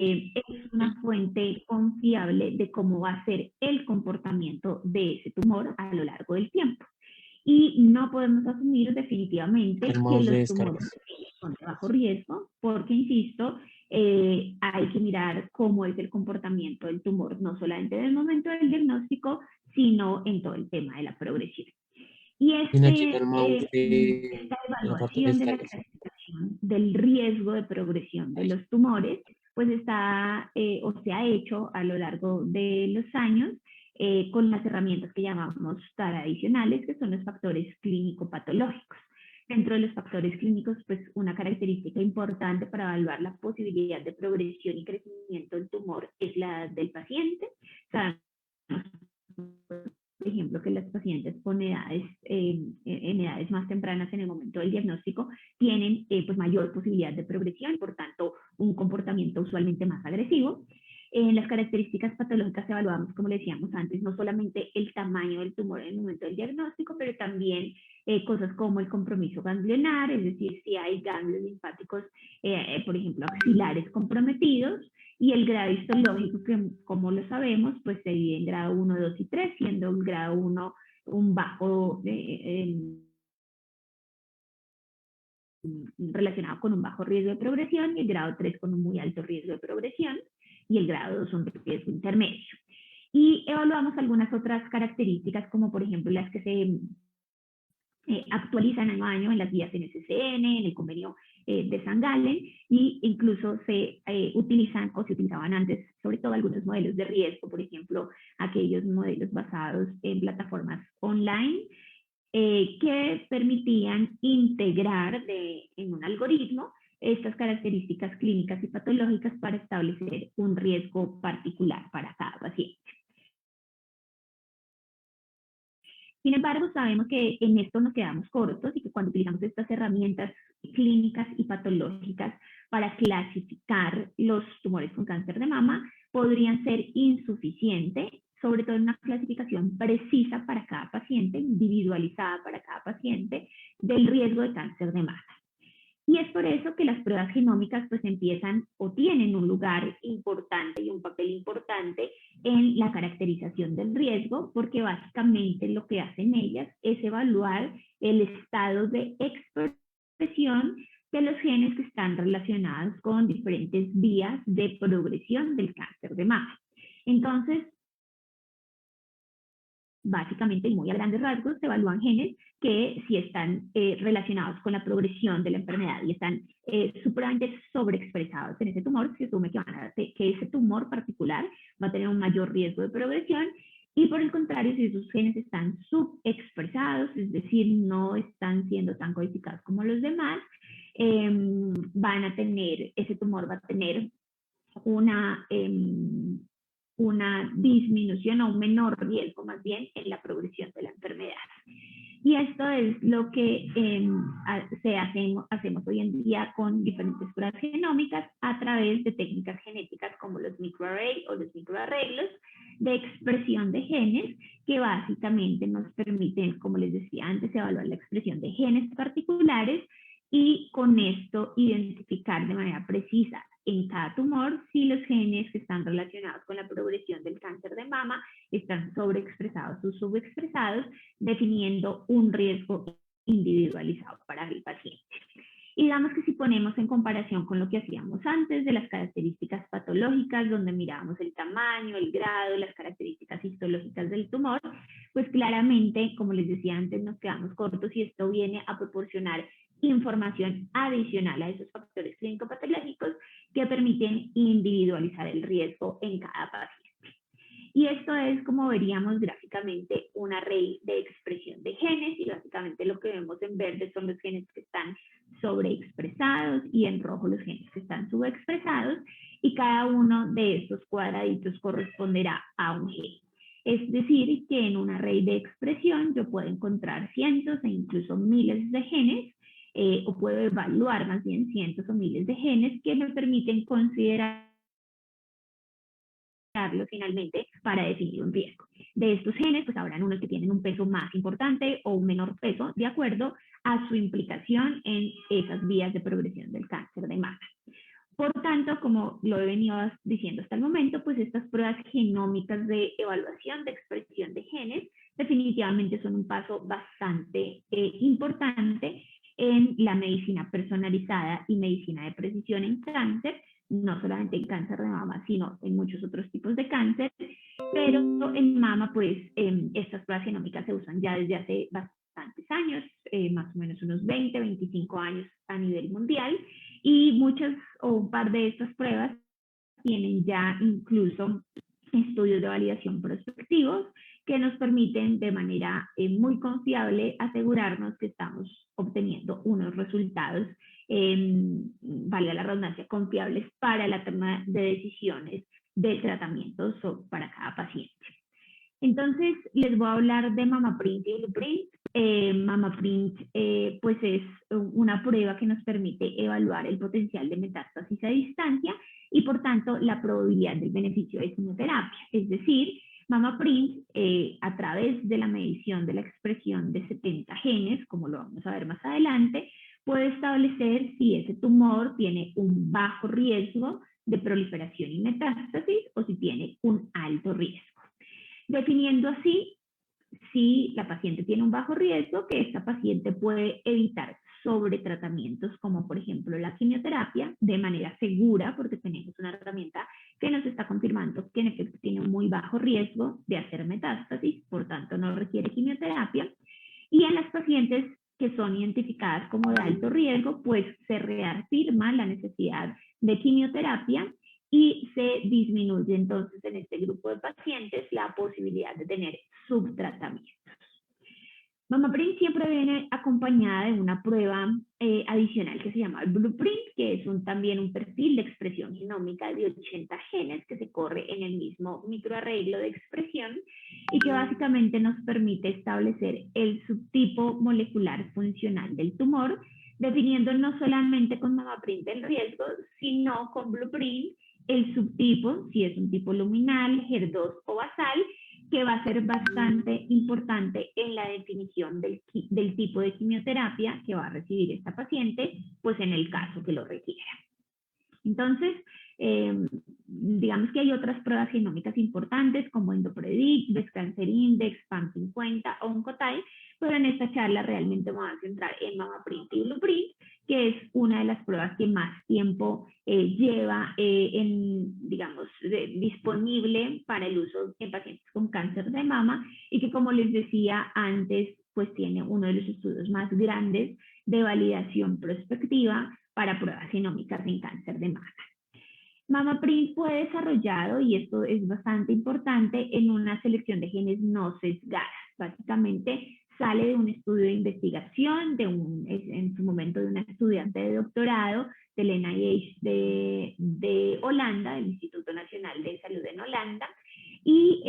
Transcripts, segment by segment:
es una fuente confiable de cómo va a ser el comportamiento de ese tumor a lo largo del tiempo. Y no podemos asumir definitivamente que Modos de los tumores descargas. son de bajo riesgo, porque, insisto, hay que mirar cómo es el comportamiento del tumor, no solamente en el momento del diagnóstico, sino en todo el tema de la progresión. Y Y aquí tenemos esta la parte de evaluación de la descargas. clasificación del riesgo de progresión de los tumores, pues está o se ha hecho a lo largo de los años con las herramientas que llamamos tradicionales, que son los factores clínico-patológicos. Dentro de los factores clínicos, pues una característica importante para evaluar la posibilidad de progresión y crecimiento del tumor es la edad del paciente. Sabemos, por ejemplo, que las pacientes con edades, en edades más tempranas en el momento del diagnóstico tienen pues mayor posibilidad de progresión, por tanto, un comportamiento usualmente más agresivo. En las características patológicas evaluamos, como le decíamos antes, no solamente el tamaño del tumor en el momento del diagnóstico, pero también cosas como el compromiso ganglionar, es decir, si hay ganglios linfáticos, por ejemplo, axilares comprometidos, y el grado histológico, que como lo sabemos, pues se divide en grado 1, 2 y 3, siendo el grado 1 un bajo relacionado con un bajo riesgo de progresión, y el grado 3 con un muy alto riesgo de progresión, y el grado 2 un riesgo intermedio. Y evaluamos algunas otras características, como por ejemplo las que se actualizan año a año en las guías NCCN, en el convenio de San Galen, y incluso se utilizan o se utilizaban antes, sobre todo algunos modelos de riesgo, por ejemplo, aquellos modelos basados en plataformas online, que permitían integrar en un algoritmo estas características clínicas y patológicas para establecer un riesgo particular para cada paciente. Sin embargo, sabemos que en esto nos quedamos cortos y que cuando utilizamos estas herramientas clínicas y patológicas para clasificar los tumores con cáncer de mama, podrían ser insuficientes, sobre todo en una clasificación precisa para cada paciente, individualizada para cada paciente, del riesgo de cáncer de mama. Y es por eso que las pruebas genómicas pues empiezan o tienen un lugar importante y un papel importante en la caracterización del riesgo, porque básicamente lo que hacen ellas es evaluar el estado de expresión de los genes que están relacionados con diferentes vías de progresión del cáncer de mama. Entonces, básicamente y muy a grandes rasgos se evalúan genes que si están relacionados con la progresión de la enfermedad y están supremamente sobreexpresados en ese tumor, se asume que ese tumor particular va a tener un mayor riesgo de progresión, y por el contrario, si esos genes están subexpresados, es decir, no están siendo tan codificados como los demás, ese tumor va a tener una disminución o un menor riesgo más bien en la progresión de la enfermedad. Y esto es lo que hacemos hoy en día con diferentes pruebas genómicas a través de técnicas genéticas como los microarray o los microarreglos de expresión de genes, que básicamente nos permiten, como les decía antes, evaluar la expresión de genes particulares y con esto identificar de manera precisa en cada tumor si los genes que están relacionados con la progresión del cáncer de mama están sobreexpresados o subexpresados, definiendo un riesgo individualizado para el paciente. Y digamos que si ponemos en comparación con lo que hacíamos antes de las características patológicas, donde mirábamos el tamaño, el grado, las características histológicas del tumor, pues claramente, como les decía antes, nos quedamos cortos, y esto viene a proporcionar información adicional a esos factores clínico-patológicos que permiten individualizar el riesgo en cada paciente. Y esto es, como veríamos gráficamente, un array de expresión de genes, y básicamente lo que vemos en verde son los genes que están sobreexpresados y en rojo los genes que están subexpresados, y cada uno de estos cuadraditos corresponderá a un gen. Es decir, que en un array de expresión yo puedo encontrar cientos e incluso miles de genes, o puedo evaluar más bien cientos o miles de genes que me permiten considerarlo finalmente para definir un riesgo. De estos genes, pues habrán unos que tienen un peso más importante o un menor peso de acuerdo a su implicación en esas vías de progresión del cáncer de mama. Por tanto, como lo he venido diciendo hasta el momento, pues estas pruebas genómicas de evaluación de expresión de genes definitivamente son un paso bastante importante en la medicina personalizada y medicina de precisión en cáncer, no solamente en cáncer de mama, sino en muchos otros tipos de cáncer, pero en mama, pues estas pruebas genómicas se usan ya desde hace bastantes años, más o menos unos 20, 25 años a nivel mundial, y muchas o un par de estas pruebas tienen ya incluso estudios de validación prospectivos que nos permiten de manera muy confiable asegurarnos que estamos obteniendo unos resultados, vale la redundancia, confiables para la toma de decisiones de tratamientos para cada paciente. Entonces, les voy a hablar de MammaPrint y Blueprint. MammaPrint pues es una prueba que nos permite evaluar el potencial de metástasis a distancia y por tanto la probabilidad del beneficio de quimioterapia. Es decir, MammaPrint a través de la medición de la expresión de 70 genes, como lo vamos a ver más adelante, puede establecer si ese tumor tiene un bajo riesgo de proliferación y metástasis o si tiene un alto riesgo. Definiendo así, si la paciente tiene un bajo riesgo, que esta paciente puede evitar sobretratamientos como por ejemplo la quimioterapia de manera segura, porque tenemos una herramienta que nos está confirmando que en efecto tiene un muy bajo riesgo de hacer metástasis, por tanto no requiere quimioterapia. Y en las pacientes que son identificadas como de alto riesgo, pues se reafirma la necesidad de quimioterapia y se disminuye entonces en este grupo de pacientes la posibilidad de tener subtratamientos. MammaPrint siempre viene acompañada de una prueba adicional que se llama el Blueprint, que es también un perfil de expresión genómica de 80 genes que se corre en el mismo microarreglo de expresión y que básicamente nos permite establecer el subtipo molecular funcional del tumor, definiendo no solamente con MammaPrint el riesgo, sino con Blueprint el subtipo, si es un tipo luminal, HER2 o basal, que va a ser bastante importante en la definición del tipo de quimioterapia que va a recibir esta paciente, pues en el caso que lo requiera. Entonces, digamos que hay otras pruebas genómicas importantes como EndoPredict, Breast Cancer Index, PAM50 o Oncotype, pero en esta charla realmente vamos a centrar en MammaPrint y Blueprint, que es una de las pruebas que más tiempo lleva disponible para el uso en pacientes con cáncer de mama y que, como les decía antes, pues tiene uno de los estudios más grandes de validación prospectiva para pruebas genómicas en cáncer de mama. MammaPrint fue desarrollado, y esto es bastante importante, en una selección de genes no sesgadas. Básicamente sale de un estudio de investigación, en su momento de una estudiante de doctorado del NIH de Holanda, del Instituto Nacional de Salud en Holanda, y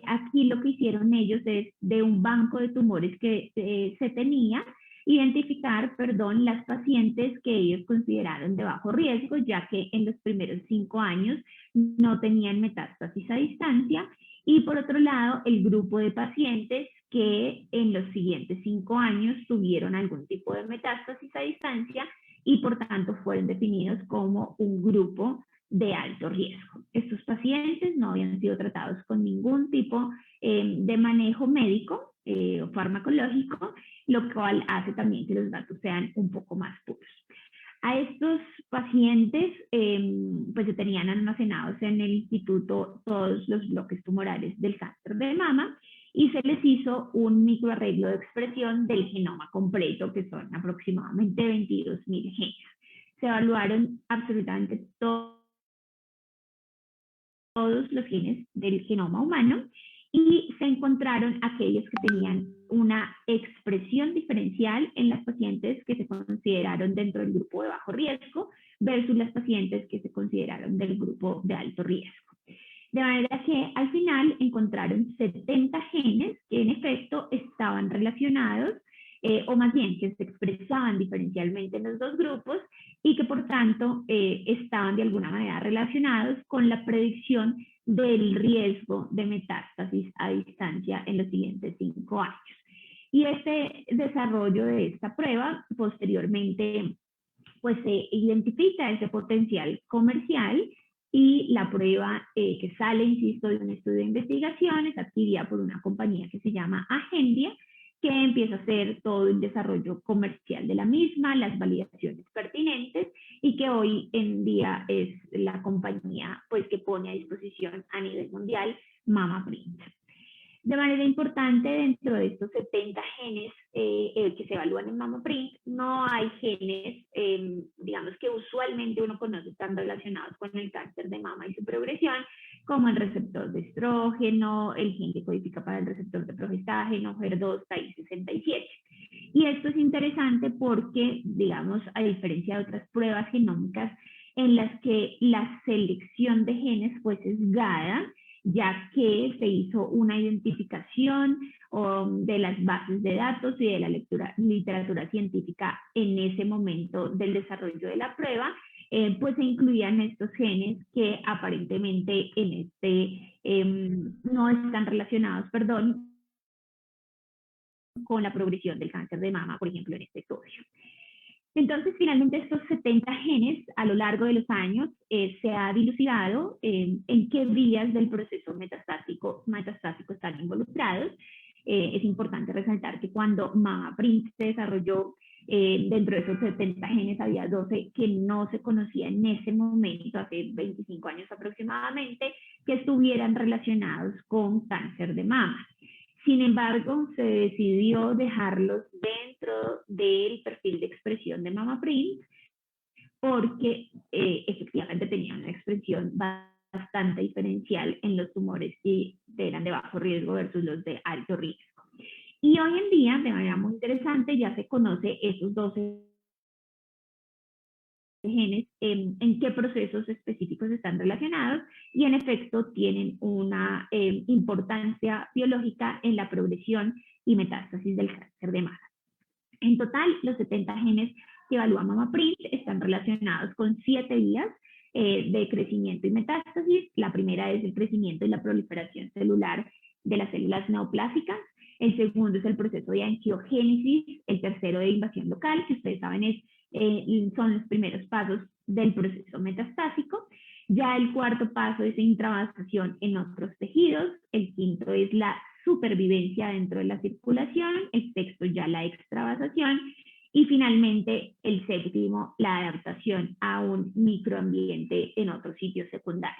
aquí lo que hicieron ellos es, de un banco de tumores que se tenía, identificar, las pacientes que ellos consideraron de bajo riesgo, ya que en los primeros 5 años no tenían metástasis a distancia, y por otro lado, el grupo de pacientes que en los siguientes 5 años tuvieron algún tipo de metástasis a distancia y por tanto fueron definidos como un grupo de alto riesgo. Estos pacientes no habían sido tratados con ningún tipo de manejo médico o farmacológico, lo cual hace también que los datos sean un poco más puros. A estos pacientes pues se tenían almacenados en el instituto todos los bloques tumorales del cáncer de mama y se les hizo un microarreglo de expresión del genoma completo, que son aproximadamente 22.000 genes. Se evaluaron absolutamente todos los genes del genoma humano y se encontraron aquellos que tenían una expresión diferencial en las pacientes que se consideraron dentro del grupo de bajo riesgo versus las pacientes que se consideraron del grupo de alto riesgo. De manera que al final encontraron 70 genes que en efecto estaban relacionados, o más bien que se expresaban diferencialmente en los dos grupos y que por tanto estaban de alguna manera relacionados con la predicción del riesgo de metástasis a distancia en los siguientes 5 años. Y este desarrollo de esta prueba posteriormente pues se identifica ese potencial comercial y la prueba que sale, insisto, de un estudio de investigación es adquirida por una compañía que se llama Agendia, que empieza a hacer todo el desarrollo comercial de la misma, las validaciones pertinentes y que hoy en día es la compañía pues, que pone a disposición a nivel mundial MammaPrint. De manera importante, dentro de estos 70 genes que se evalúan en MammaPrint, no hay genes, digamos que usualmente uno conoce, están relacionados con el cáncer de mama y su progresión, como el receptor de estrógeno, el gen que codifica para el receptor de progestágeno, HER2, TAI67. Y esto es interesante porque, digamos, a diferencia de otras pruebas genómicas en las que la selección de genes fue sesgada, ya que se hizo una identificación de las bases de datos y de la literatura científica en ese momento del desarrollo de la prueba, pues se incluían estos genes que aparentemente no están relacionados, con la progresión del cáncer de mama, por ejemplo, en este estudio. Entonces, finalmente, estos 70 genes a lo largo de los años se ha dilucidado en qué vías del proceso metastásico están involucrados. Es importante resaltar que cuando MammaPrint se desarrolló, dentro de esos 70 genes había 12 que no se conocía en ese momento, hace 25 años aproximadamente, que estuvieran relacionados con cáncer de mama. Sin embargo, se decidió dejarlos dentro del perfil de expresión de MammaPrint porque efectivamente tenían una expresión bastante diferencial en los tumores que eran de bajo riesgo versus los de alto riesgo. Y hoy en día, de manera muy interesante, ya se conoce esos 12 genes, en qué procesos específicos están relacionados y en efecto tienen una importancia biológica en la progresión y metástasis del cáncer de mama. En total, los 70 genes que evalúa MammaPrint están relacionados con 7 vías de crecimiento y metástasis. La primera es el crecimiento y la proliferación celular de las células neoplásicas. El segundo es el proceso de angiogénesis. El tercero de invasión local, que ustedes saben son los primeros pasos del proceso metastásico. Ya el cuarto paso es intravasación en otros tejidos. El quinto es la supervivencia dentro de la circulación. El sexto ya la extravasación. Y finalmente, el séptimo, la adaptación a un microambiente en otro sitio secundario.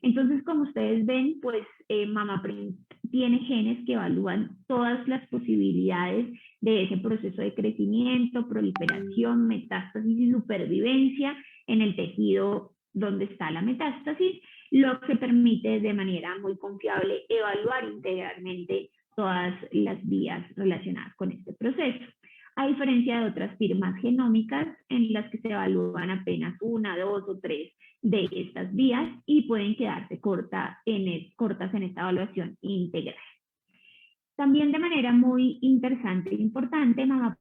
Entonces, como ustedes ven, pues MammaPrint tiene genes que evalúan todas las posibilidades de ese proceso de crecimiento, proliferación, metástasis y supervivencia en el tejido donde está la metástasis, lo que permite de manera muy confiable evaluar integralmente todas las vías relacionadas con este proceso. A diferencia de otras firmas genómicas en las que se evalúan apenas 1, 2 o 3 de estas vías y pueden quedarse cortas en esta evaluación integral. También de manera muy interesante e importante, MammaPrint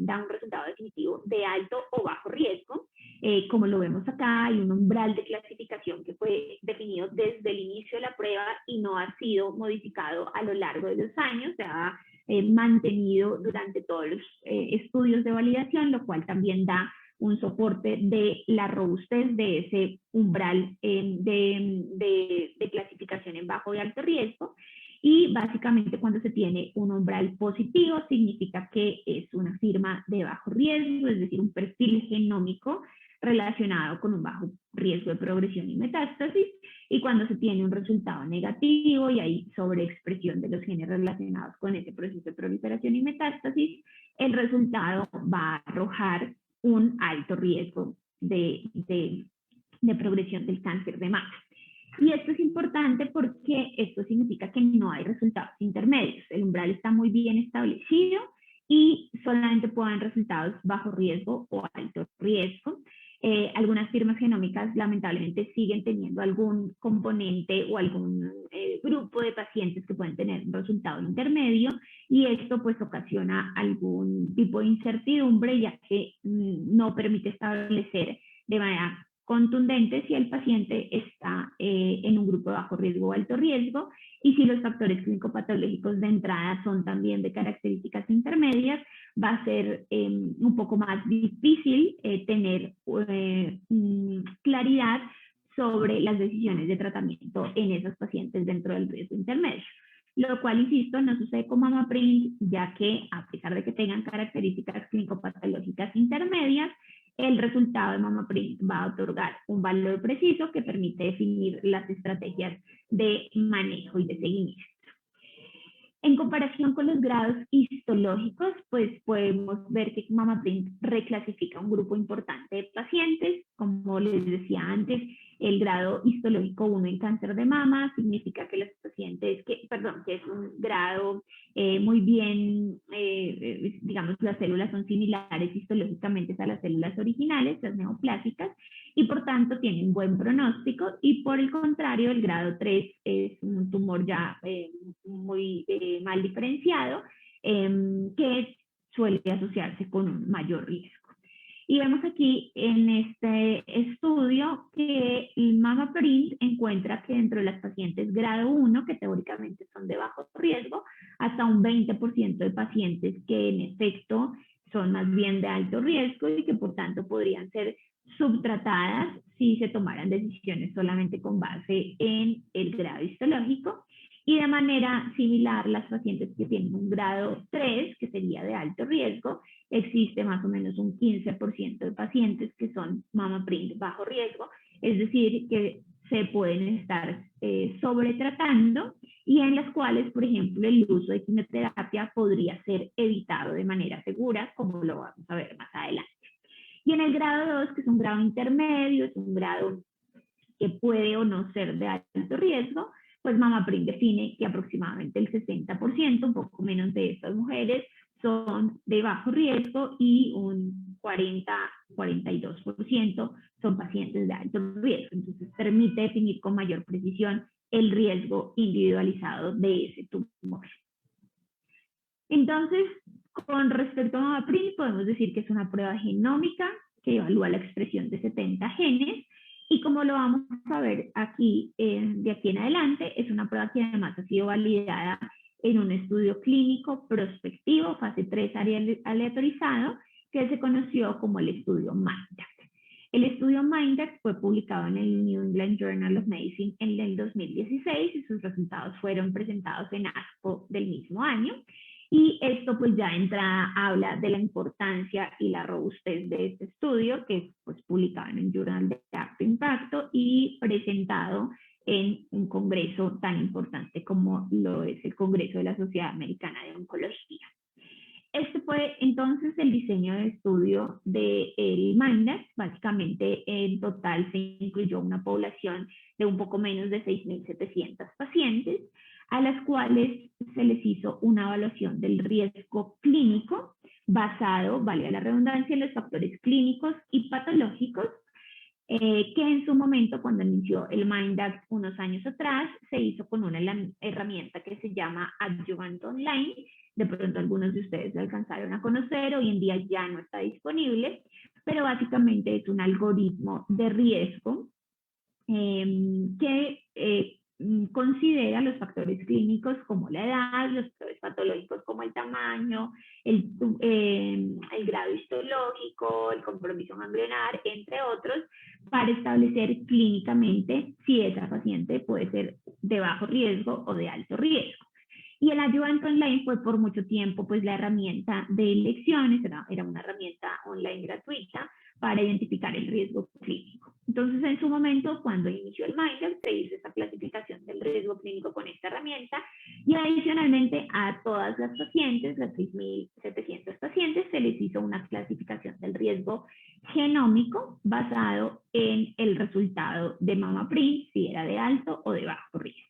da un resultado definitivo de alto o bajo riesgo. Como lo vemos acá, hay un umbral de clasificación que fue definido desde el inicio de la prueba y no ha sido modificado a lo largo de los años, se ha mantenido durante todos los estudios de validación, lo cual también da un soporte de la robustez de ese umbral de clasificación en bajo y alto riesgo. Y básicamente cuando se tiene un umbral positivo significa que es una firma de bajo riesgo, es decir, un perfil genómico relacionado con un bajo riesgo de progresión y metástasis. Y cuando se tiene un resultado negativo y hay sobreexpresión de los genes relacionados con ese proceso de proliferación y metástasis, el resultado va a arrojar un alto riesgo de progresión del cáncer de mama. Y esto es importante porque esto significa que no hay resultados intermedios. El umbral está muy bien establecido y solamente pueden haber resultados bajo riesgo o alto riesgo. Algunas firmas genómicas lamentablemente siguen teniendo algún componente o algún grupo de pacientes que pueden tener un resultado intermedio y esto pues ocasiona algún tipo de incertidumbre ya que no permite establecer de manera contundente si el paciente está en un grupo de bajo riesgo o alto riesgo, y si los factores clínico-patológicos de entrada son también de características intermedias, va a ser un poco más difícil tener claridad sobre las decisiones de tratamiento en esos pacientes dentro del riesgo intermedio. Lo cual, insisto, no sucede con MammaPrint, ya que a pesar de que tengan características clínico-patológicas intermedias, el resultado de MammaPrint va a otorgar un valor preciso que permite definir las estrategias de manejo y de seguimiento. En comparación con los grados histológicos, pues podemos ver que MammaPrint reclasifica un grupo importante de pacientes. Como les decía antes, el grado histológico 1 en cáncer de mama significa que los pacientes, que es un grado muy bien, digamos, las células son similares histológicamente a las células originales, las neoplásicas, y por tanto tienen buen pronóstico. Y por el contrario, el grado 3 es un tumor ya muy mal diferenciado, que suele asociarse con un mayor riesgo. Y vemos aquí en este estudio que el MammaPrint encuentra que dentro de las pacientes grado 1, que teóricamente son de bajo riesgo, hasta un 20% de pacientes que en efecto son más bien de alto riesgo y que por tanto podrían ser subtratadas si se tomaran decisiones solamente con base en el grado histológico. Y de manera similar, las pacientes que tienen un grado 3, que sería de alto riesgo, existe más o menos un 15% de pacientes que son MammaPrint bajo riesgo, es decir, que se pueden estar sobretratando y en las cuales, por ejemplo, el uso de quimioterapia podría ser evitado de manera segura, como lo vamos a ver más adelante. Y en el grado 2, que es un grado intermedio, es un grado que puede o no ser de alto riesgo, pues MammaPrint define que aproximadamente el 60%, un poco menos de estas mujeres, son de bajo riesgo y un 42% son pacientes de alto riesgo. Entonces permite definir con mayor precisión el riesgo individualizado de ese tumor. Entonces, con respecto a MammaPrint, podemos decir que es una prueba genómica que evalúa la expresión de 70 genes. Y como lo vamos a ver aquí, de aquí en adelante, es una prueba que además ha sido validada en un estudio clínico prospectivo, fase 3 aleatorizado, que se conoció como el estudio MINDACT. El estudio MINDACT fue publicado en el New England Journal of Medicine en el 2016 y sus resultados fueron presentados en ASCO del mismo año. Y esto pues ya entra, habla de la importancia y la robustez de este estudio, que es pues publicado en un journal de alto impacto y presentado en un congreso tan importante como lo es el Congreso de la Sociedad Americana de Oncología. Este fue entonces el diseño de estudio del MINDACT. Básicamente en total se incluyó una población de un poco menos de 6.700 pacientes, a las cuales se les hizo una evaluación del riesgo clínico basado, valga la redundancia, en los factores clínicos y patológicos, que en su momento, cuando inició el MINDACT unos años atrás, se hizo con una herramienta que se llama Adjuvant Online. De pronto algunos de ustedes lo alcanzaron a conocer, hoy en día ya no está disponible, pero básicamente es un algoritmo de riesgo que considera los factores clínicos como la edad, los factores patológicos como el tamaño, el grado histológico, el compromiso ganglionar, entre otros, para establecer clínicamente si esa paciente puede ser de bajo riesgo o de alto riesgo. Y el Adjuvant Online fue por mucho tiempo pues la herramienta de elecciones, era una herramienta online gratuita para identificar el riesgo clínico. Entonces, en su momento, cuando inició el MINDACT, se hizo esa clasificación del riesgo clínico con esta herramienta y adicionalmente a todas las pacientes, las 6.700 pacientes, se les hizo una clasificación del riesgo genómico basado en el resultado de MammaPrint, si era de alto o de bajo riesgo.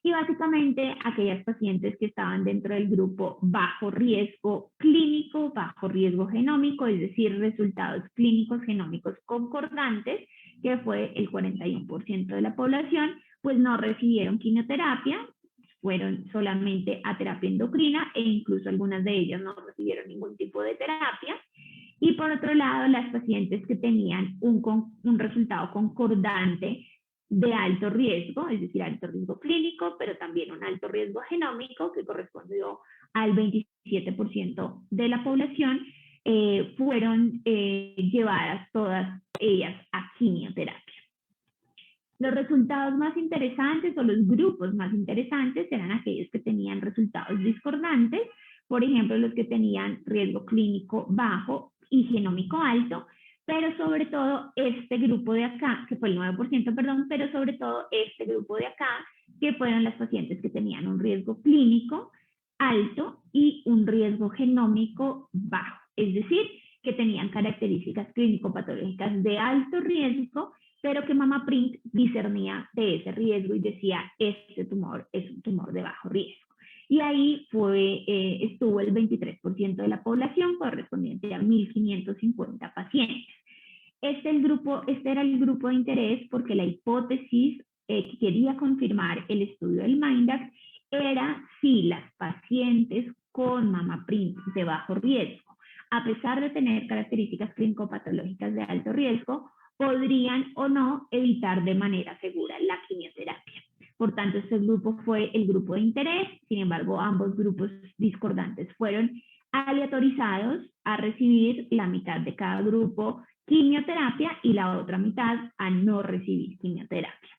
Y básicamente aquellas pacientes que estaban dentro del grupo bajo riesgo clínico, bajo riesgo genómico, es decir, resultados clínicos genómicos concordantes, que fue el 41% de la población, pues no recibieron quimioterapia, fueron solamente a terapia endocrina e incluso algunas de ellas no recibieron ningún tipo de terapia. Y por otro lado, las pacientes que tenían un resultado concordante de alto riesgo, es decir, alto riesgo clínico, pero también un alto riesgo genómico, que correspondió al 27% de la población, fueron llevadas todas ellas a quimioterapia. Los resultados más interesantes o los grupos más interesantes eran aquellos que tenían resultados discordantes, por ejemplo, los que tenían riesgo clínico bajo y genómico alto, pero sobre todo este grupo de acá, que fue el 9%, perdón, pero sobre todo este grupo de acá, que fueron las pacientes que tenían un riesgo clínico alto y un riesgo genómico bajo, es decir, que tenían características clínico-patológicas de alto riesgo, pero que MammaPrint discernía de ese riesgo y decía, este tumor es un tumor de bajo riesgo. Y ahí estuvo el 23% de la población, correspondiente a 1.550 pacientes. Este era el grupo de interés porque la hipótesis que quería confirmar el estudio del MINDAX era si las pacientes con MammaPrint de bajo riesgo, a pesar de tener características clínico-patológicas de alto riesgo, podrían o no evitar de manera segura la quimioterapia. Por tanto, este grupo fue el grupo de interés. Sin embargo, ambos grupos discordantes fueron aleatorizados a recibir la mitad de cada grupo quimioterapia y la otra mitad a no recibir quimioterapia.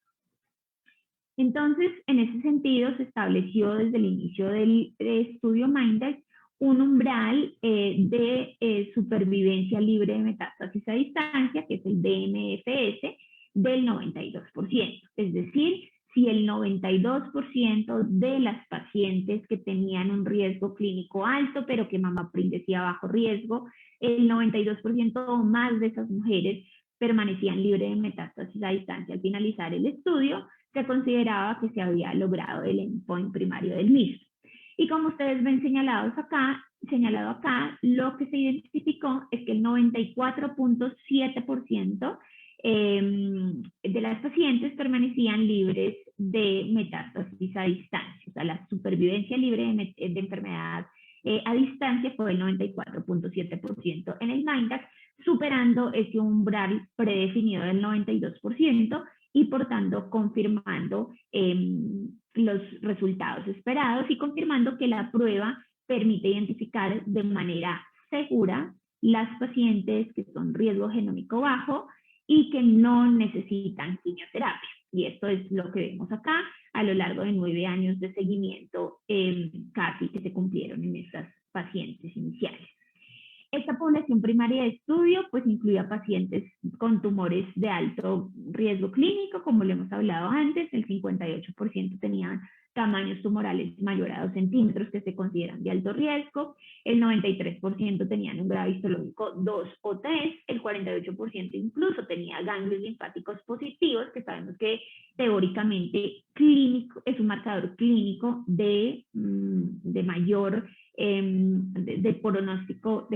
Entonces, en ese sentido, se estableció desde el inicio del estudio MINDAX un umbral de supervivencia libre de metástasis a distancia, que es el DMFS, del 92%. Es decir, si el 92% de las pacientes que tenían un riesgo clínico alto, pero que MammaPrint decía bajo riesgo, el 92% o más de esas mujeres permanecían libres de metástasis a distancia al finalizar el estudio, se consideraba que se había logrado el endpoint primario del mismo. Y como ustedes ven señalado acá, lo que se identificó es que el 94.7% de las pacientes permanecían libres de metástasis a distancia. O sea, la supervivencia libre de enfermedad a distancia fue el 94.7% en el MINDAX, superando ese umbral predefinido del 92%, y por tanto confirmando los resultados esperados y confirmando que la prueba permite identificar de manera segura las pacientes que son riesgo genómico bajo y que no necesitan quimioterapia. Y esto es lo que vemos acá a lo largo de 9 años de seguimiento casi que se cumplieron en estas pacientes iniciales. Esta población primaria de estudio pues incluía pacientes con tumores de alto riesgo clínico, como lo hemos hablado antes, el 58% tenían tamaños tumorales mayor a 2 centímetros que se consideran de alto riesgo, el 93% tenían un grado histológico 2 o 3, el 48% incluso tenía ganglios linfáticos positivos, que sabemos que teóricamente clínico, es un marcador clínico de mayor de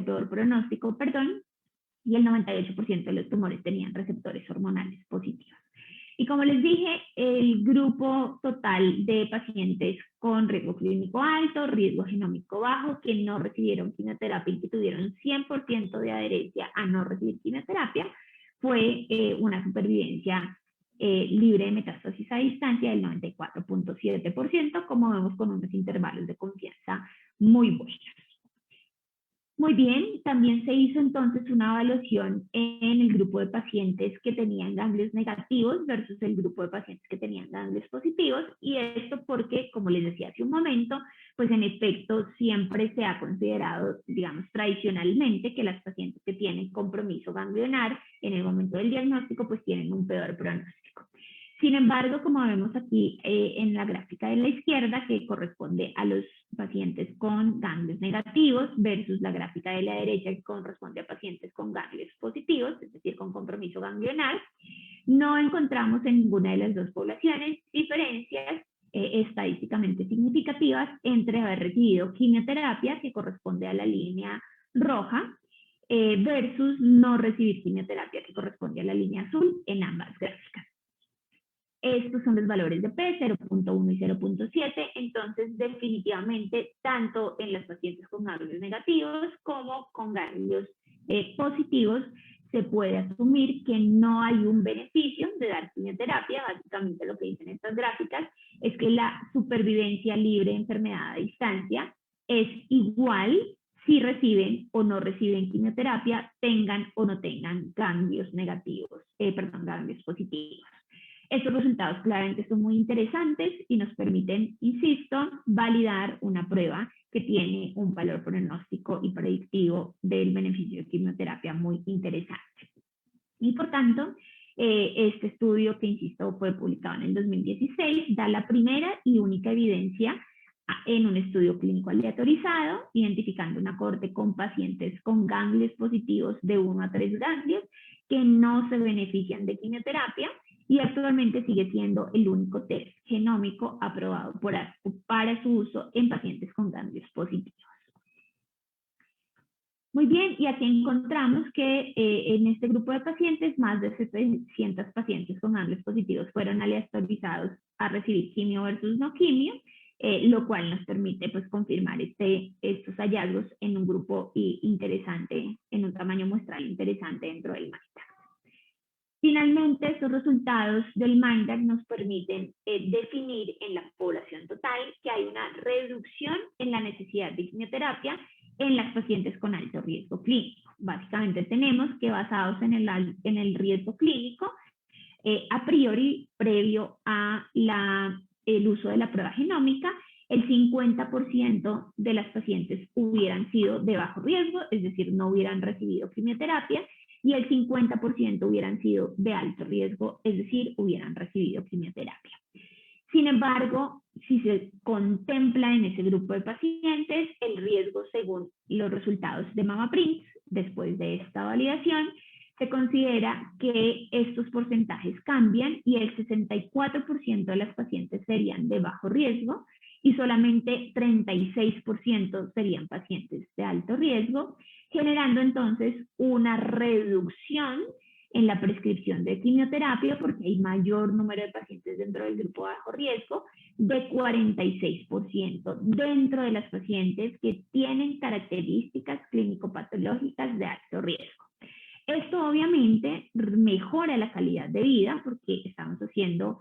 peor pronóstico, y el 98% de los tumores tenían receptores hormonales positivos. Y como les dije, el grupo total de pacientes con riesgo clínico alto, riesgo genómico bajo, que no recibieron quimioterapia y que tuvieron 100% de adherencia a no recibir quimioterapia, fue una supervivencia libre de metástasis a distancia del 94.7%, como vemos con unos intervalos de confianza muy buenos. Muy bien, también se hizo entonces una evaluación en el grupo de pacientes que tenían ganglios negativos versus el grupo de pacientes que tenían ganglios positivos, y esto porque, como les decía hace un momento, pues en efecto siempre se ha considerado, digamos, tradicionalmente que las pacientes que tienen compromiso ganglionar en el momento del diagnóstico pues tienen un peor pronóstico. Sin embargo, como vemos aquí en la gráfica de la izquierda, que corresponde a los pacientes con ganglios negativos versus la gráfica de la derecha, que corresponde a pacientes con ganglios positivos, es decir, con compromiso ganglionar, no encontramos en ninguna de las dos poblaciones diferencias estadísticamente significativas entre haber recibido quimioterapia, que corresponde a la línea roja, versus no recibir quimioterapia, que corresponde a la línea azul, en ambas gráficas. Estos son los valores de P, 0.1 y 0.7, entonces definitivamente tanto en los pacientes con ganglios negativos como con ganglios positivos, se puede asumir que no hay un beneficio de dar quimioterapia. Básicamente lo que dicen estas gráficas es que la supervivencia libre de enfermedad a distancia es igual si reciben o no reciben quimioterapia, tengan o no tengan cambios negativos, cambios positivos. Estos resultados claramente son muy interesantes y nos permiten, insisto, validar una prueba que tiene un valor pronóstico y predictivo del beneficio de quimioterapia muy interesante. Y por tanto, este estudio, que insisto, fue publicado en el 2016, da la primera y única evidencia en un estudio clínico aleatorizado, identificando una cohorte con pacientes con ganglios positivos de 1 a 3 ganglios que no se benefician de quimioterapia, y actualmente sigue siendo el único test genómico aprobado para su uso en pacientes con ganglios positivos. Muy bien, y aquí encontramos que en este grupo de pacientes, más de 700 pacientes con ganglios positivos fueron aleatorizados a recibir quimio versus no quimio, lo cual nos permite pues confirmar estos hallazgos en un grupo interesante, en un tamaño muestral interesante dentro del MINDAX. Finalmente, estos resultados del MINDAX nos permiten definir en la población total que hay una reducción en la necesidad de quimioterapia en las pacientes con alto riesgo clínico. Básicamente tenemos que, basados en el riesgo clínico, a priori, previo a el uso de la prueba genómica, el 50% de las pacientes hubieran sido de bajo riesgo, es decir, no hubieran recibido quimioterapia, y el 50% hubieran sido de alto riesgo, es decir, hubieran recibido quimioterapia. Sin embargo, si se contempla en ese grupo de pacientes el riesgo según los resultados de MammaPrint, después de esta validación, se considera que estos porcentajes cambian y el 64% de las pacientes serían de bajo riesgo y solamente 36% serían pacientes de alto riesgo, generando entonces una reducción en la prescripción de quimioterapia, porque hay mayor número de pacientes dentro del grupo de bajo riesgo, de 46% dentro de las pacientes que tienen características clínico-patológicas de alto riesgo. Esto obviamente mejora la calidad de vida porque estamos haciendo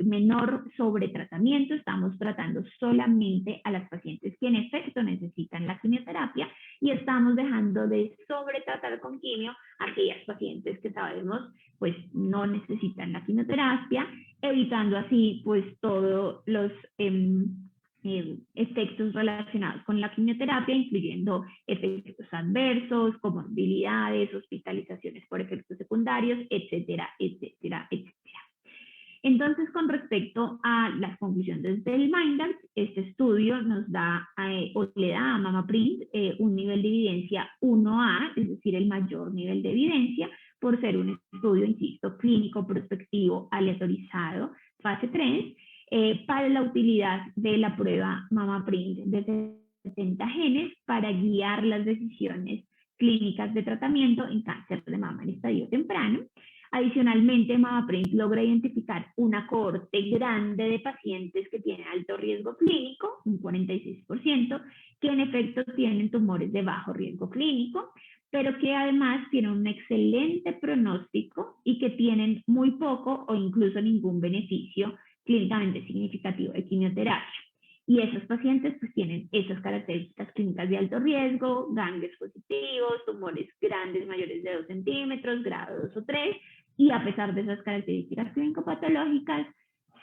menor sobretratamiento, estamos tratando solamente a las pacientes que en efecto necesitan la quimioterapia y estamos dejando de sobretratar con quimio a aquellas pacientes que sabemos pues no necesitan la quimioterapia, evitando así pues todos los efectos relacionados con la quimioterapia, incluyendo efectos adversos, comorbilidades, hospitalizaciones por efectos secundarios, etcétera, etcétera, etcétera. Entonces, con respecto a las conclusiones del MINDAX, este estudio nos da o le da a MammaPrint un nivel de evidencia 1A, es decir, el mayor nivel de evidencia, por ser un estudio, insisto, clínico, prospectivo, aleatorizado, fase 3, para la utilidad de la prueba MammaPrint de 70 genes para guiar las decisiones clínicas de tratamiento en cáncer de mama en estadio temprano. Adicionalmente, MammaPrint logra identificar una cohorte grande de pacientes que tienen alto riesgo clínico, un 46%, que en efecto tienen tumores de bajo riesgo clínico, pero que además tienen un excelente pronóstico y que tienen muy poco o incluso ningún beneficio clínicamente significativo de quimioterapia. Y esos pacientes pues tienen esas características clínicas de alto riesgo, ganglios positivos, tumores grandes mayores de 2 centímetros, grado 2 o 3, y a pesar de esas características clínico-patológicas,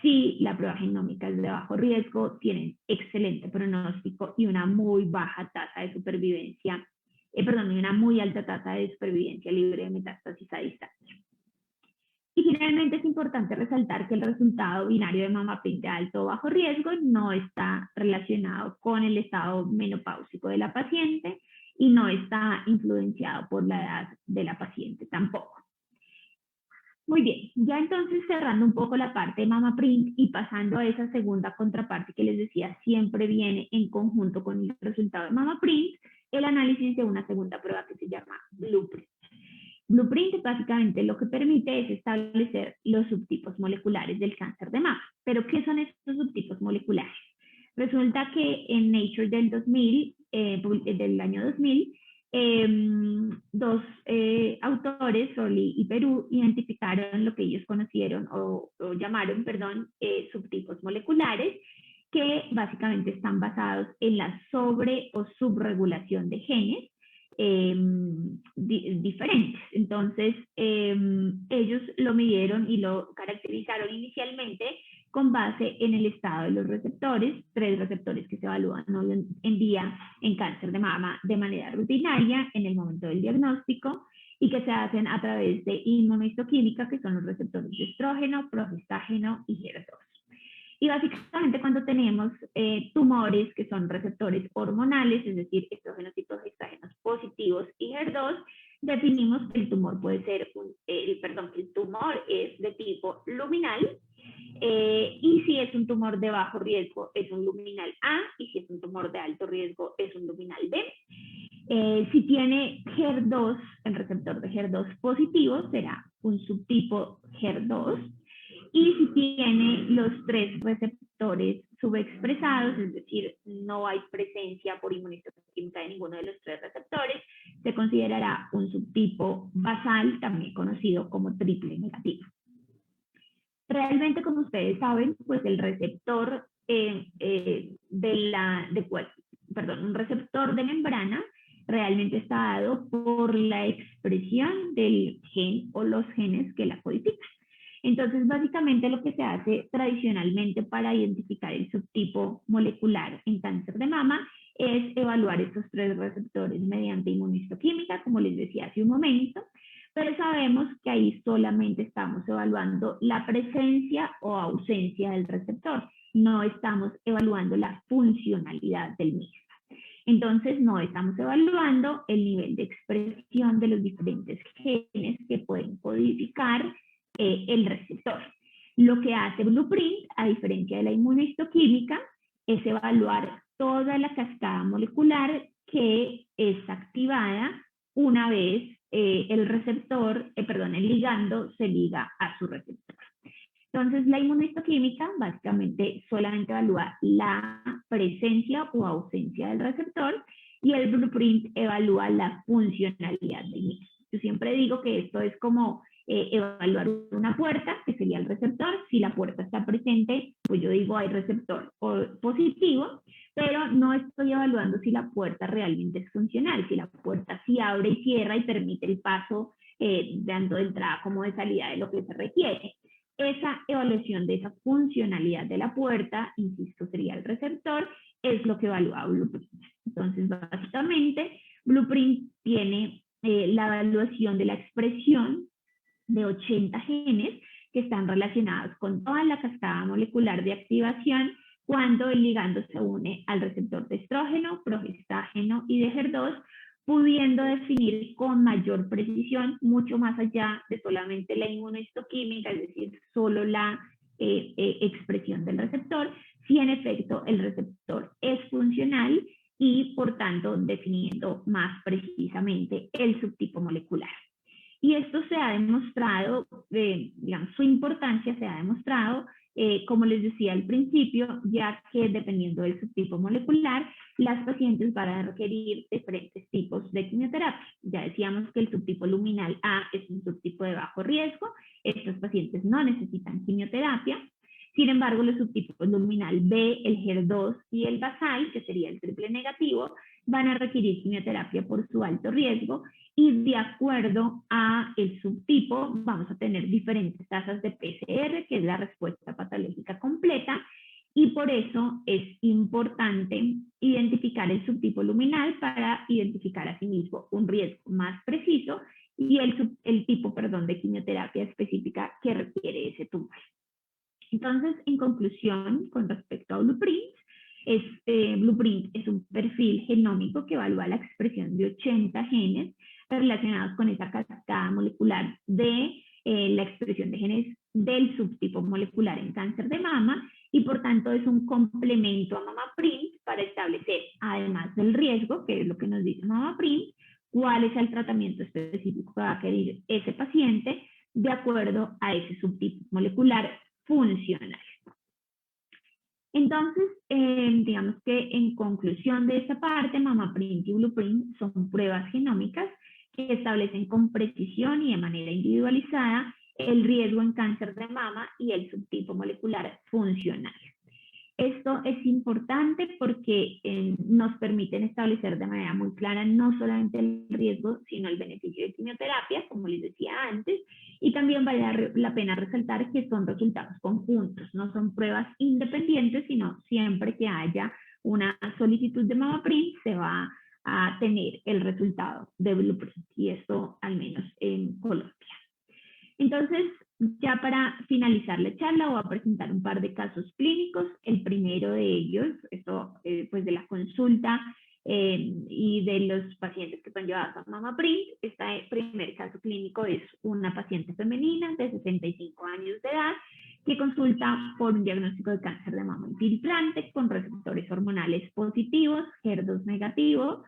si la prueba genómica es de bajo riesgo, tienen excelente pronóstico y una muy baja tasa de supervivencia, y una muy alta tasa de supervivencia libre de metástasis a distancia. Y finalmente es importante resaltar que el resultado binario de MammaPrint de alto o bajo riesgo no está relacionado con el estado menopáusico de la paciente y no está influenciado por la edad de la paciente tampoco. Muy bien, ya entonces cerrando un poco la parte de MammaPrint y pasando a esa segunda contraparte que les decía siempre viene en conjunto con el resultado de MammaPrint, el análisis de una segunda prueba que se llama Blueprint. Blueprint básicamente lo que permite es establecer los subtipos moleculares del cáncer de mama. ¿Pero qué son estos subtipos moleculares? Resulta que en Nature del año 2000, dos autores, Soli y Perú, identificaron lo que ellos conocieron o llamaron, perdón, subtipos moleculares que básicamente están basados en la sobre o subregulación de genes diferentes. Entonces, ellos lo midieron y lo caracterizaron inicialmente con base en el estado de los receptores, 3 receptores que se evalúan hoy en día en cáncer de mama de manera rutinaria en el momento del diagnóstico y que se hacen a través de inmunohistoquímica, que son los receptores de estrógeno, progestágeno y HER2. Y básicamente cuando tenemos tumores que son receptores hormonales, es decir, estrógenos y progestágenos positivos y HER2, definimos que el tumor puede ser, que el tumor es de tipo luminal, y si es un tumor de bajo riesgo es un luminal A, y si es un tumor de alto riesgo es un luminal B. Si tiene HER2, el receptor de HER2 positivo, será un subtipo HER2. Y si tiene los 3 receptores subexpresados, es decir, no hay presencia por inmunohistoquímica de ninguno de los 3 receptores, se considerará un subtipo basal, también conocido como triple negativo. Realmente, como ustedes saben, pues el receptor un receptor de membrana realmente está dado por la expresión del gen o los genes que la codifican. Entonces, básicamente lo que se hace tradicionalmente para identificar el subtipo molecular en cáncer de mama es evaluar estos 3 receptores mediante inmunohistoquímica, como les decía hace un momento, pero sabemos que ahí solamente estamos evaluando la presencia o ausencia del receptor, no estamos evaluando la funcionalidad del mismo. Entonces, no estamos evaluando el nivel de expresión de los diferentes genes que pueden codificar el receptor. Lo que hace Blueprint, a diferencia de la inmunohistoquímica, es evaluar toda la cascada molecular que es activada una vez el ligando se liga a su receptor. Entonces, la inmunohistoquímica básicamente solamente evalúa la presencia o ausencia del receptor y el Blueprint evalúa la funcionalidad del mismo. Yo siempre digo que esto es como evaluar una puerta, que sería el receptor. Si la puerta está presente, pues yo digo hay receptor positivo, pero no estoy evaluando si la puerta realmente es funcional, si la puerta sí abre y cierra y permite el paso tanto de entrada como de salida de lo que se requiere. Esa evaluación de esa funcionalidad de la puerta, insisto, sería el receptor, es lo que evalúa Blueprint. Entonces, básicamente, Blueprint tiene la evaluación de la expresión de 80 genes que están relacionados con toda la cascada molecular de activación cuando el ligando se une al receptor de estrógeno, progestágeno y de HER2, pudiendo definir con mayor precisión, mucho más allá de solamente la inmunohistoquímica, es decir, solo la expresión del receptor, si en efecto el receptor es funcional y, por tanto, definiendo más precisamente el subtipo molecular. Y esto se ha demostrado, digamos, su importancia se ha demostrado, como les decía al principio, ya que dependiendo del subtipo molecular, las pacientes van a requerir diferentes tipos de quimioterapia. Ya decíamos que el subtipo luminal A es un subtipo de bajo riesgo, estos pacientes no necesitan quimioterapia. Sin embargo, los subtipos luminal B, el HER2 y el basal, que sería el triple negativo, van a requerir quimioterapia por su alto riesgo y de acuerdo a el subtipo vamos a tener diferentes tasas de PCR, que es la respuesta patológica completa, y por eso es importante identificar el subtipo luminal para identificar asimismo un riesgo más preciso y el tipo de quimioterapia específica que requiere ese tumor. Entonces, en conclusión, con respecto a Blueprint, Blueprint es un perfil genómico que evalúa la expresión de 80 genes relacionados con esa cascada molecular de la expresión de genes del subtipo molecular en cáncer de mama y por tanto es un complemento a MamaPrint para establecer, además del riesgo, que es lo que nos dice MamaPrint, cuál es el tratamiento específico que va a querer ese paciente de acuerdo a ese subtipo molecular funcional. Entonces, digamos que en conclusión de esta parte, MammaPrint y Blueprint son pruebas genómicas que establecen con precisión y de manera individualizada el riesgo en cáncer de mama y el subtipo molecular funcional. Esto es importante porque nos permiten establecer de manera muy clara no solamente el riesgo, sino el beneficio de quimioterapia, como les decía antes, y también vale la pena resaltar que son resultados conjuntos, no son pruebas independientes, sino siempre que haya una solicitud de MammaPrint se va a tener el resultado de Blueprint, y esto al menos en Colombia. Entonces, ya para finalizar la charla voy a presentar un par de casos clínicos. El primero de ellos, esto pues de la consulta y de los pacientes que están llevados a MammaPrint. Este primer caso clínico es una paciente femenina de 65 años de edad que consulta por un diagnóstico de cáncer de mama infiltrante con receptores hormonales positivos, HER2 negativo.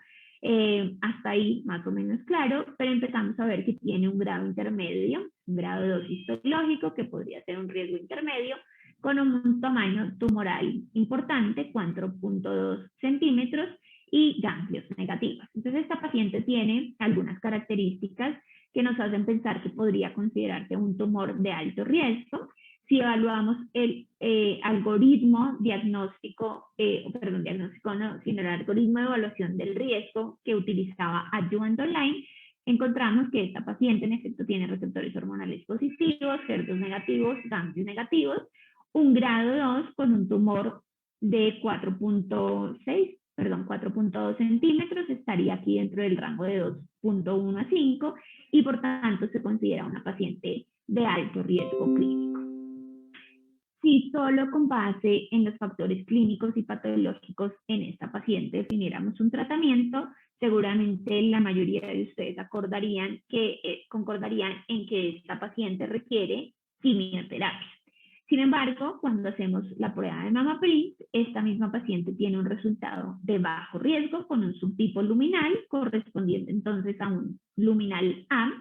Hasta ahí más o menos claro, pero empezamos a ver que tiene un grado intermedio, un grado 2 histológico que podría ser un riesgo intermedio con un tamaño tumoral importante, 4.2 centímetros y ganglios negativos. Entonces esta paciente tiene algunas características que nos hacen pensar que podría considerarse un tumor de alto riesgo. Si evaluamos el algoritmo diagnóstico, diagnóstico no, sino el algoritmo de evaluación del riesgo que utilizaba Adjuvant Online, encontramos que esta paciente en efecto tiene receptores hormonales positivos, HER2 negativos, ganglios negativos, un grado 2 con un tumor de 4.2 centímetros, estaría aquí dentro del rango de 2.1 a 5 y por tanto se considera una paciente de alto riesgo clínico. Si solo con base en los factores clínicos y patológicos en esta paciente definiéramos un tratamiento, seguramente la mayoría de ustedes concordarían en que esta paciente requiere quimioterapia. Sin embargo, cuando hacemos la prueba de MammaPrint, esta misma paciente tiene un resultado de bajo riesgo con un subtipo luminal correspondiente entonces a un luminal A,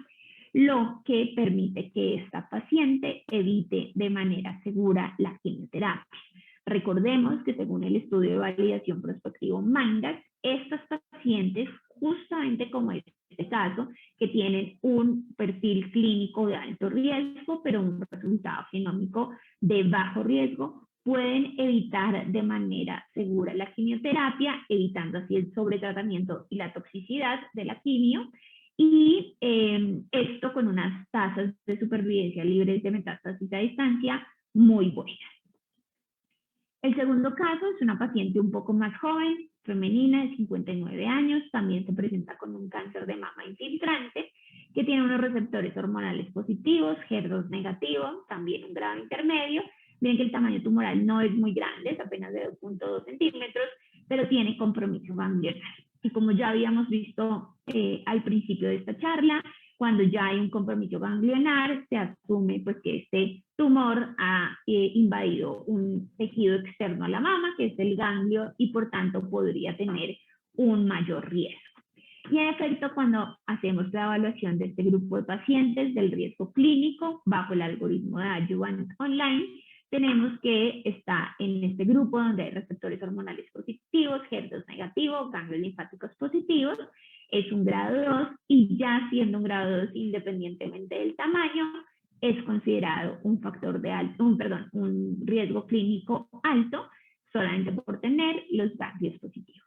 lo que permite que esta paciente evite de manera segura la quimioterapia. Recordemos que según el estudio de validación prospectivo MANGAS, estas pacientes, justamente como en este caso, que tienen un perfil clínico de alto riesgo, pero un resultado genómico de bajo riesgo, pueden evitar de manera segura la quimioterapia, evitando así el sobretratamiento y la toxicidad de la quimio, y esto con unas tasas de supervivencia libres de metástasis a distancia muy buenas. El segundo caso es una paciente un poco más joven, femenina de 59 años, también se presenta con un cáncer de mama infiltrante, que tiene unos receptores hormonales positivos, HER2 negativo, también un grado intermedio. Miren que el tamaño tumoral no es muy grande, es apenas de 2.2 centímetros, pero tiene compromiso ganglionar. Y como ya habíamos visto al principio de esta charla, cuando ya hay un compromiso ganglionar, se asume pues que este tumor ha invadido un tejido externo a la mama, que es el ganglio, y por tanto podría tener un mayor riesgo. Y en efecto, cuando hacemos la evaluación de este grupo de pacientes del riesgo clínico bajo el algoritmo de Adjuvant Online, tenemos que está en este grupo donde hay receptores hormonales positivos, HER2 negativo, ganglios linfáticos positivos, es un grado 2 y ya siendo un grado 2 independientemente del tamaño, es considerado un factor de un riesgo clínico alto solamente por tener los ganglios positivos.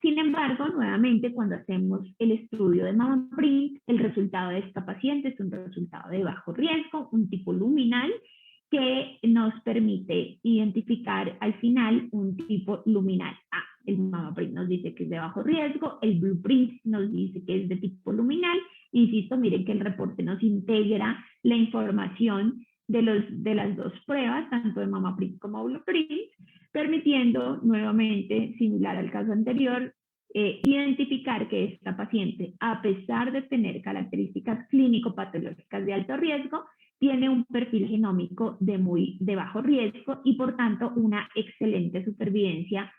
Sin embargo, nuevamente, cuando hacemos el estudio de MammaPrint, el resultado de esta paciente es un resultado de bajo riesgo, un tipo luminal, que nos permite identificar al final un tipo luminal A. El MammaPrint nos dice que es de bajo riesgo, el Blueprint nos dice que es de tipo luminal. Insisto, miren que el reporte nos integra la información de las dos pruebas, tanto de MammaPrint como Blueprint, permitiendo nuevamente, similar al caso anterior, identificar que esta paciente, a pesar de tener características clínico-patológicas de alto riesgo, tiene un perfil genómico de bajo riesgo y por tanto una excelente supervivencia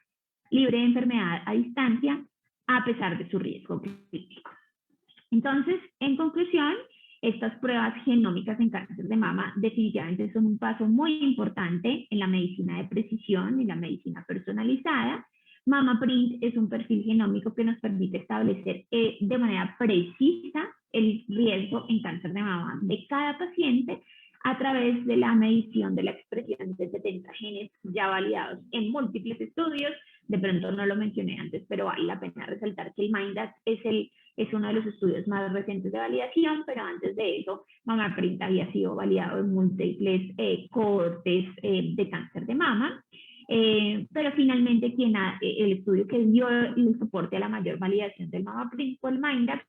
libre de enfermedad a distancia a pesar de su riesgo clínico. Entonces, en conclusión, Estas pruebas genómicas en cáncer de mama definitivamente son un paso muy importante en la medicina de precisión y la medicina personalizada. MamaPrint es un perfil genómico que nos permite establecer de manera precisa el riesgo en cáncer de mama de cada paciente a través de la medición de la expresión de 70 genes ya validados en múltiples estudios. De pronto no lo mencioné antes, pero vale la pena resaltar que el MINDAX es uno de los estudios más recientes de validación, pero antes de eso, MamaPrint había sido validado en múltiples cohortes de cáncer de mama. Pero finalmente el estudio que dio el soporte a la mayor validación del MamaPrint fue el MINDAX,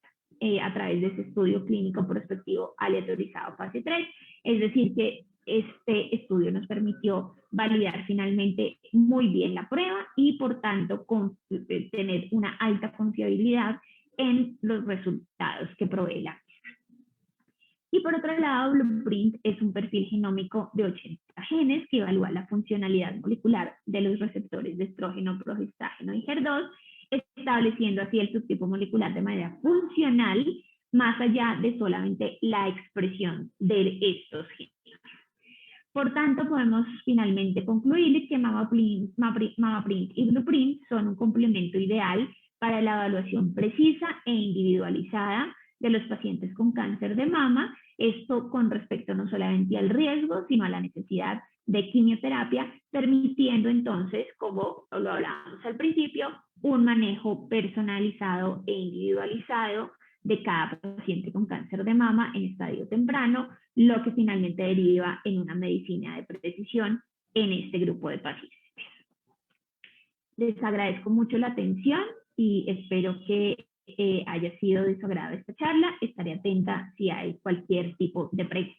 a través de ese estudio clínico prospectivo aleatorizado fase 3, es decir que este estudio nos permitió validar finalmente muy bien la prueba y por tanto tener una alta confiabilidad en los resultados que provee la misma. Y por otro lado, Blueprint es un perfil genómico de 80 genes que evalúa la funcionalidad molecular de los receptores de estrógeno, progestágeno y HER2, estableciendo así el subtipo molecular de manera funcional, más allá de solamente la expresión de estos genes. Por tanto, podemos finalmente concluir que MamaPrint y Blueprint son un complemento ideal para la evaluación precisa e individualizada de los pacientes con cáncer de mama, esto con respecto no solamente al riesgo, sino a la necesidad de quimioterapia, permitiendo entonces, como lo hablábamos al principio, un manejo personalizado e individualizado de cada paciente con cáncer de mama en estadio temprano, lo que finalmente deriva en una medicina de precisión en este grupo de pacientes. Les agradezco mucho la atención y espero que haya sido de su agrado esta charla. Estaré atenta si hay cualquier tipo de pregunta.